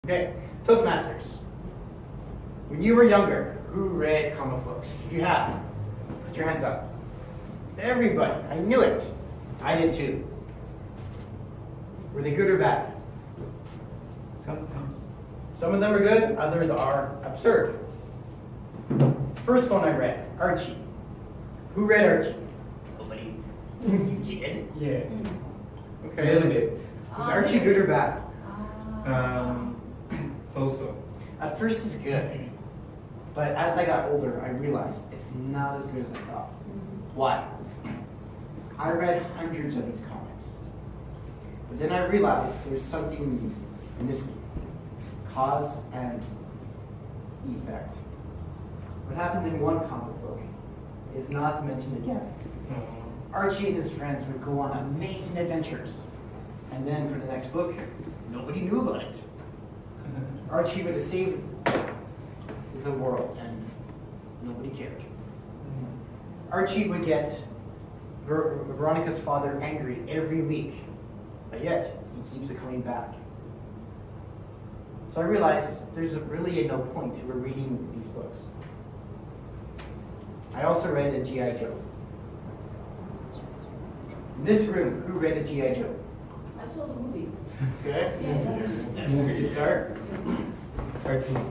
Okay, Toastmasters. When you were younger, who read comic books? If you have, put your hands up. Everybody, I knew it. I did too. Were they good or bad? Sometimes. Some of them are good, others are absurd. First one I read, Archie. Who read Archie? Nobody. You did? Yeah. Okay. A little bit. Was Archie good or bad? So-so. At first it's good, but as I got older, I realized it's not as good as I thought. Why? I read hundreds of these comics, but then I realized there's something missing. Cause and effect. What happens in one comic book is not mentioned again. Archie and his friends would go on amazing adventures, and then for the next book, nobody knew about it. Archie would have saved the world, and nobody cared. Archie would get Veronica's father angry every week, but yet he keeps it coming back. So I realized there's really no point to reading these books. I also read a G.I. Joe. In this room, who read a G.I. Joe? I saw the movie. Good. Yeah. That's a good start. Cartoon.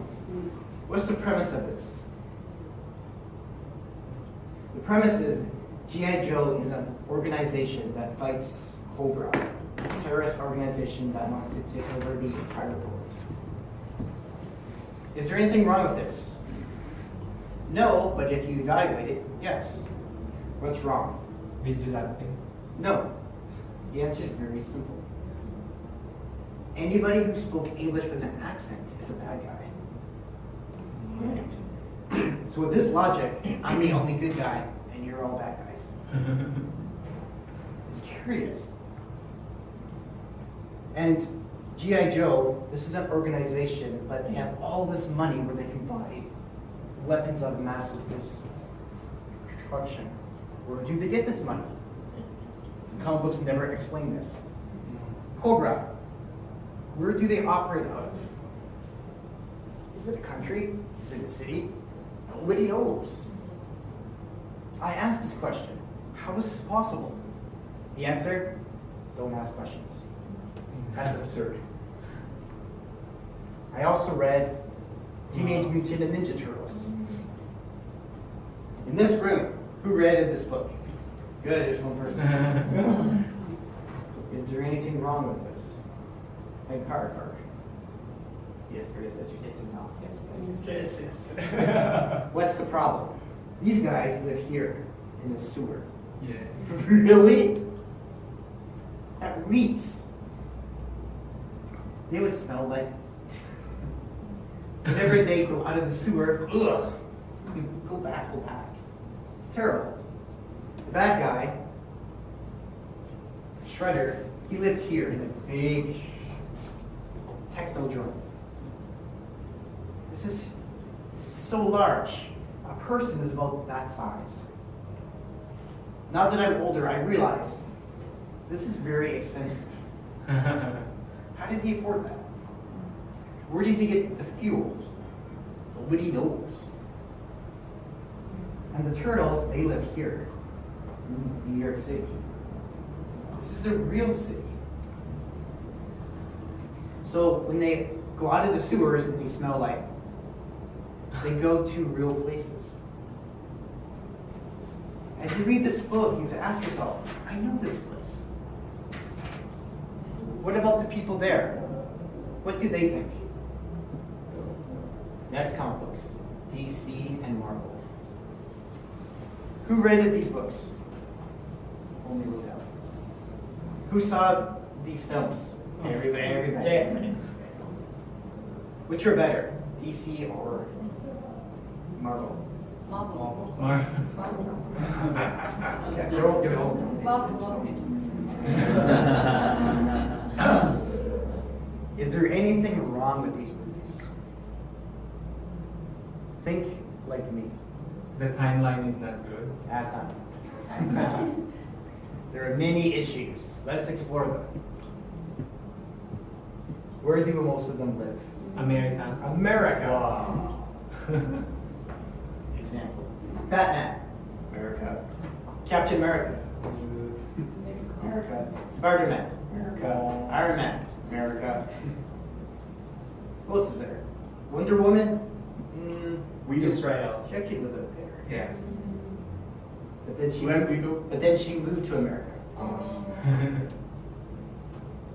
What's the premise of this? The premise is G.I. Joe is an organization that fights Cobra, a terrorist organization that wants to take over the entire world. Is there anything wrong with this? No, but if you evaluate it, yes. What's wrong? Vigilante. No. The answer is very simple. Anybody who spoke English with an accent is a bad guy. Right. So with this logic, I'm the only good guy, and you're all bad guys. It's curious. And G.I. Joe, this is an organization, but they have all this money where they can buy weapons of mass destruction. Where do they get this money? The comic books never explain this. Cobra, where do they operate out of? Is it a country? Is it a city? Nobody knows. I asked this question. How is this possible? The answer, don't ask questions. That's absurd. I also read Teenage Mutant Ninja Turtles. In this room, who read this book? Good, there's one person. Is there anything wrong with this? Think hard. Yes, there is. Yes, no. Yes. What's the problem? These guys live here in the sewer. Yeah. Really? That reeks. They would smell like. Whenever they go out of the sewer, ugh. Go back. It's terrible. The bad guy, Shredder, he lived here in a big techno joint. This is so large. A person is about that size. Now that I'm older, I realize this is very expensive. How does he afford that? Where does he get the fuel? Nobody knows. And the turtles, they live here in New York City. This is a real city. So when they go out of the sewers and they smell like, they go to real places. As you read this book, you have to ask yourself, I know this place. What about the people there? What do they think? Next comic books, DC and Marvel. Who read these books? Only look out. Who saw these films? Everybody. Which are better, DC or Marvel? Marvel. Yeah, they're all. Is there anything wrong with these movies? Think like me. The timeline is not good. That's not. There are many issues. Let's explore them. Where do most of them live? America. America. Wow. Example. Batman. America. Captain America. America. Spider-Man. America. Iron Man. America. Who else is there? Wonder Woman. Israel. She actually lived up there. Yes. But then she Black moved, Widow. but then she moved to America. Of course.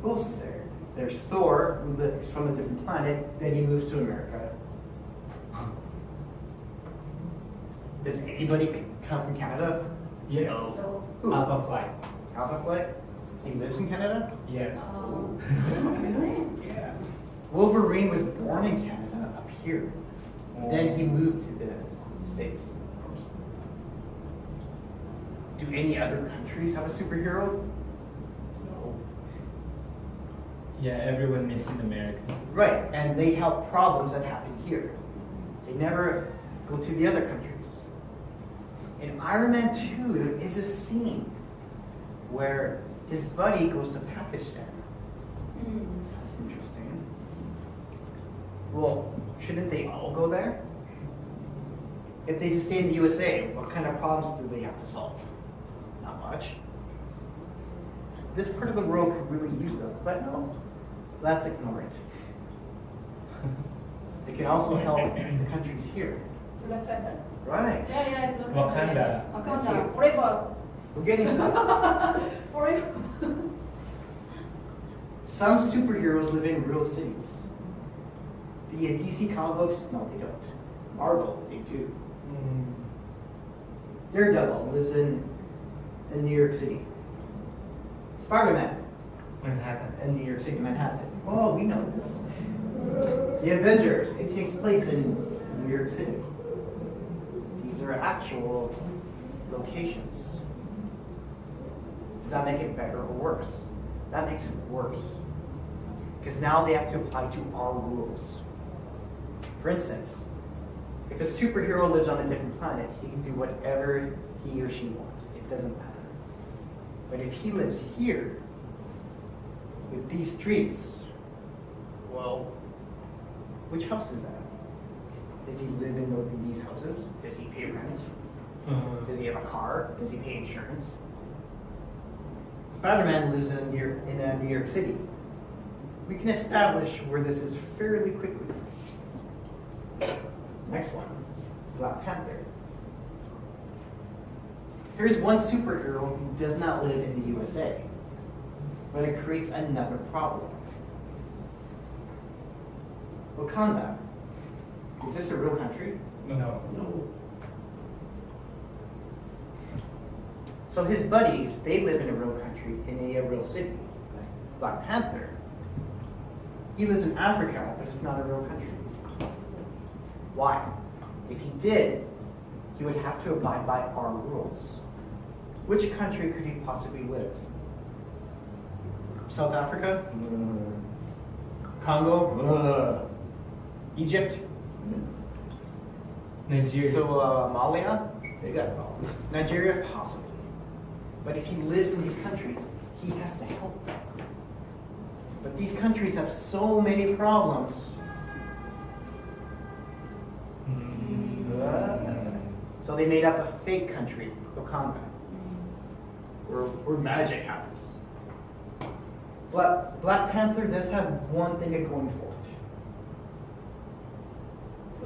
Who else is there? There's Thor, who lives from a different planet. Then he moves to America. Does anybody come from Canada? Yes. So, Who? Alpha Flight. Alpha Flight? He lives in Canada? Yes. really? Yeah. Wolverine was born in Canada, up here. Then he moved to the States, of course. Do any other countries have a superhero? No. Yeah, everyone meets in America. Right, and they help problems that happen here. They never go to the other countries. In Iron Man 2, there is a scene where his buddy goes to Pakistan. That's interesting. Well, shouldn't they all go there? If they just stay in the USA, what kind of problems do they have to solve? Not much. This part of the world could really use them, but no, let's ignore it. They can also help the countries here. Black Panther. Right. Yeah, Black Panther. Wakanda. Wakanda. Forever. We're getting to that. Forever. Some superheroes live in real cities. The DC comic books, no, they don't. Marvel, they do. Daredevil lives in New York City. Spider-Man Manhattan. in New York City, Manhattan. Oh, we know this. The Avengers, it takes place in New York City. These are actual locations. Does that make it better or worse? That makes it worse. Because now they have to apply to our rules. For instance, if a superhero lives on a different planet, he can do whatever he or she wants. It doesn't matter. But if he lives here, with these streets, well, which house is that? Does he live in these houses? Does he pay rent? Does he have a car? Does he pay insurance? Spider-Man lives in New York City. We can establish where this is fairly quickly. Next one, Black Panther. Here's one superhero who does not live in the USA, but it creates another problem. Wakanda. Is this a real country? No. No. So his buddies, they live in a real country, in a real city. Black Panther, he lives in Africa, but it's not a real country. Why? If he did, he would have to abide by our rules. Which country could he possibly live? South Africa? Congo? Egypt? Nigeria. Somalia? They got problems. Nigeria? Possibly. But if he lives in these countries, he has to help them. But these countries have so many problems. So they made up a fake country, Wakanda, where magic happens. But Black Panther does have one thing going for it.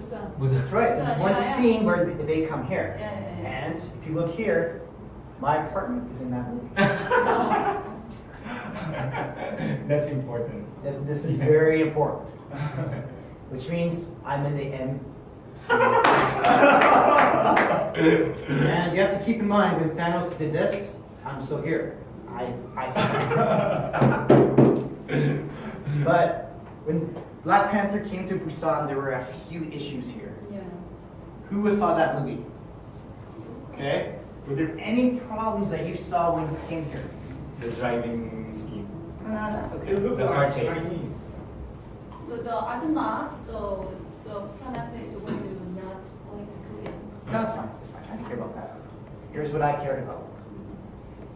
Busan. That's right. There's Yeah, one yeah. scene where they come here. Yeah. And if you look here, my apartment is in that movie. That's important. This is very important. Which means I'm in the M. And you have to keep in mind, when Thanos did this, I'm still here. I But when Black Panther came to Busan, there were a few issues here. Yeah. Who saw that movie? Okay. Were there any problems that you saw when you came here? The driving scene. That's okay. It looked The car like chase. Chinese. The ajumma, so pronunciation was not like Korean. No, it's fine. It's fine. I didn't care about that. Here's what I cared about.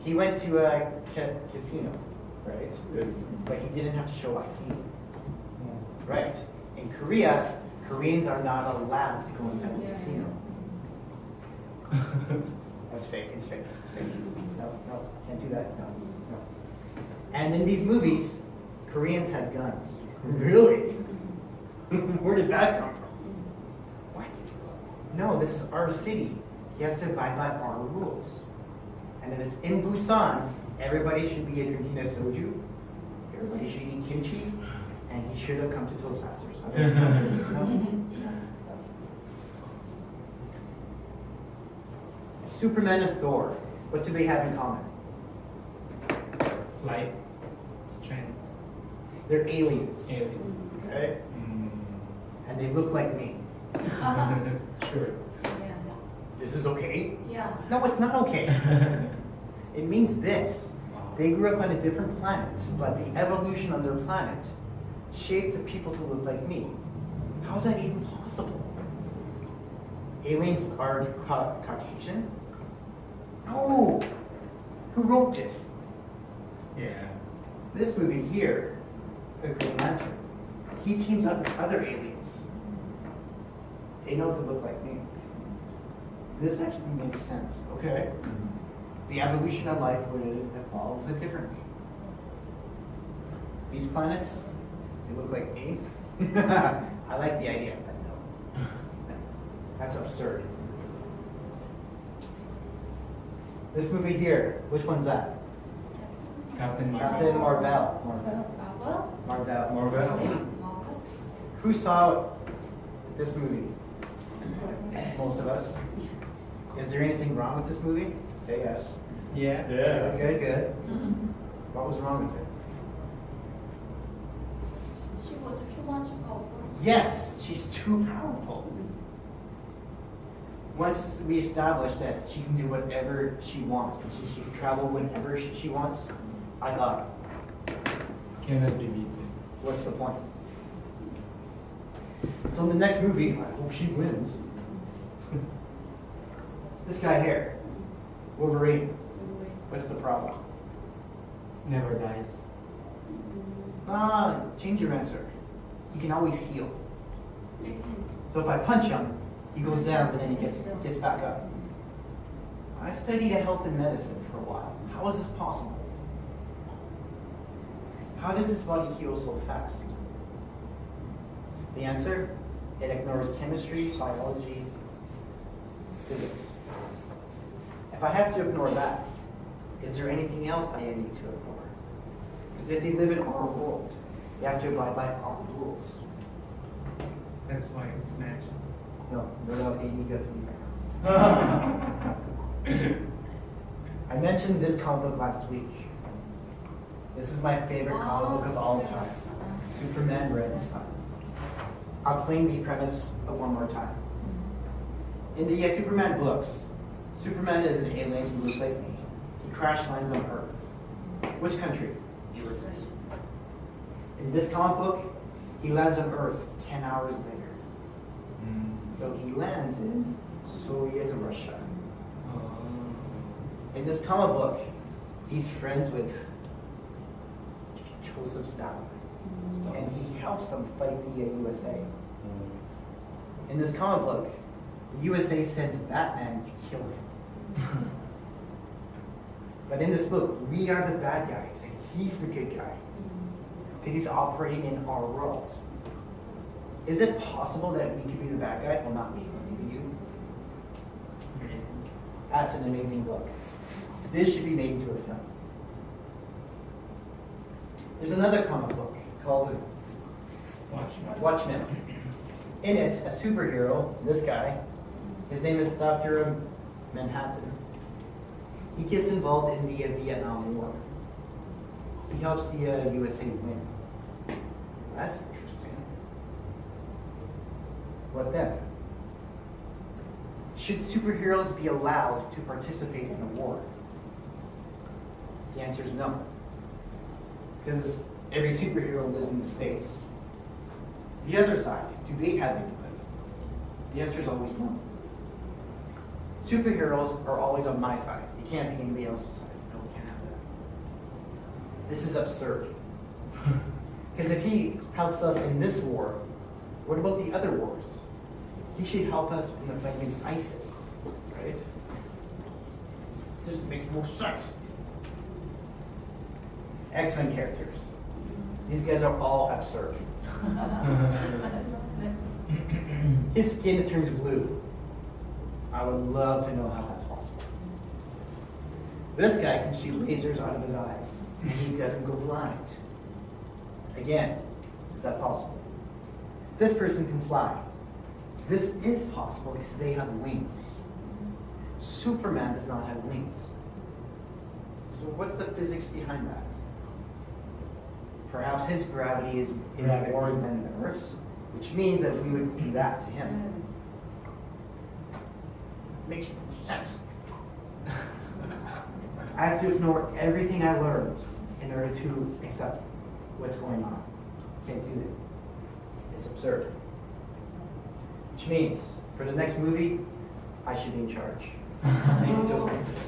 He went to a casino, right? Yes. But he didn't have to show ID. Right. In Korea, Koreans are not allowed to go inside the Yeah. casino. That's fake. It's fake. It's fake. No, can't do that. No. And in these movies, Koreans had guns. Really? Where did that come from? What? No, this is our city. He has to abide by our rules. And if it's in Busan, everybody should be drinking a soju. Everybody should eat kimchi. And he should have come to Toastmasters. Superman and Thor, what do they have in common? Flight, strength, They're aliens. alien. Okay? Mm. And they look like me. Sure. Yeah. This is okay? Yeah. No, it's not okay. It means this. They grew up on a different planet, but the evolution on their planet shaped the people to look like me. How is that even possible? Aliens are Caucasian? No! Who wrote this? Yeah. This movie here, The Green Lantern, he teams up with other aliens. They don't look like me. This actually makes sense, okay? The evolution of life would evolve differently. These planets, they look like me. I like the idea, but no. That's absurd. This movie here, which one's that? Captain Captain Marvel. Marvel? Marvel. Marvel? Who saw this movie? Most of us. Is there anything wrong with this movie? Say yes. Yeah. Good. What was wrong with it? She was too much powerful. Yes, she's too powerful. Once we established that she can do whatever she wants, and she can travel whenever she wants, I thought, Cannot be beaten. what's the point? So in the next movie, I hope she wins. This guy here, Wolverine, what's the problem? Never dies. Change your answer. He can always heal. So if I punch him, he goes down, but then he gets back up. I studied health and medicine for a while. How is this possible? How does his body heal so fast? The answer? It ignores chemistry, biology, physics. If I have to ignore that, is there anything else I need to ignore? Because if they live in our world, they have to abide by our rules. That's why it's magic. No, okay, you got to be I mentioned this comic book last week. This is my favorite comic book of all time. Superman Red Sun. I'll explain the premise one more time. In the Superman books, Superman is an alien who looks like me. He crash lands on Earth. Which country? USA. In this comic book, he lands on Earth 10 hours later. So he lands in Soviet Russia. In this comic book, he's friends with Joseph Stalin. And he helps them fight the USA. In this comic book, the USA sends Batman to kill him. But in this book, we are the bad guys, and he's the good guy. Because he's operating in our world. Is it possible that we could be the bad guy? Well, not me, but maybe you. That's an amazing book. This should be made into a film. There's another comic book called Watchmen. In it, a superhero, this guy, his name is Dr. Manhattan. He gets involved in the Vietnam War. He helps the USA win. That's interesting. What then? Should superheroes be allowed to participate in a war? The answer is no. Because every superhero lives in the States. The other side, do they have anybody? The answer is always no. Superheroes are always on my side. It can't be anybody else's side. No, we can't have that. This is absurd. Because if he helps us in this war, What about the other wars? He should help us in the fight against ISIS, right? Doesn't make more sense. X-Men characters. These guys are all absurd. His skin turns blue. I would love to know how that's possible. This guy can shoot lasers out of his eyes, and he doesn't go blind. Again, is that possible? This person can fly. This is possible because they have wings. Superman does not have wings. So what's the physics behind that? Perhaps his gravity is more than the Earth's, which means that we would do that to him. Makes no sense. I have to ignore everything I learned in order to accept what's going on. Can't do that. It's absurd. Which means, for the next movie, I should be in charge. Thank you, Toastmasters.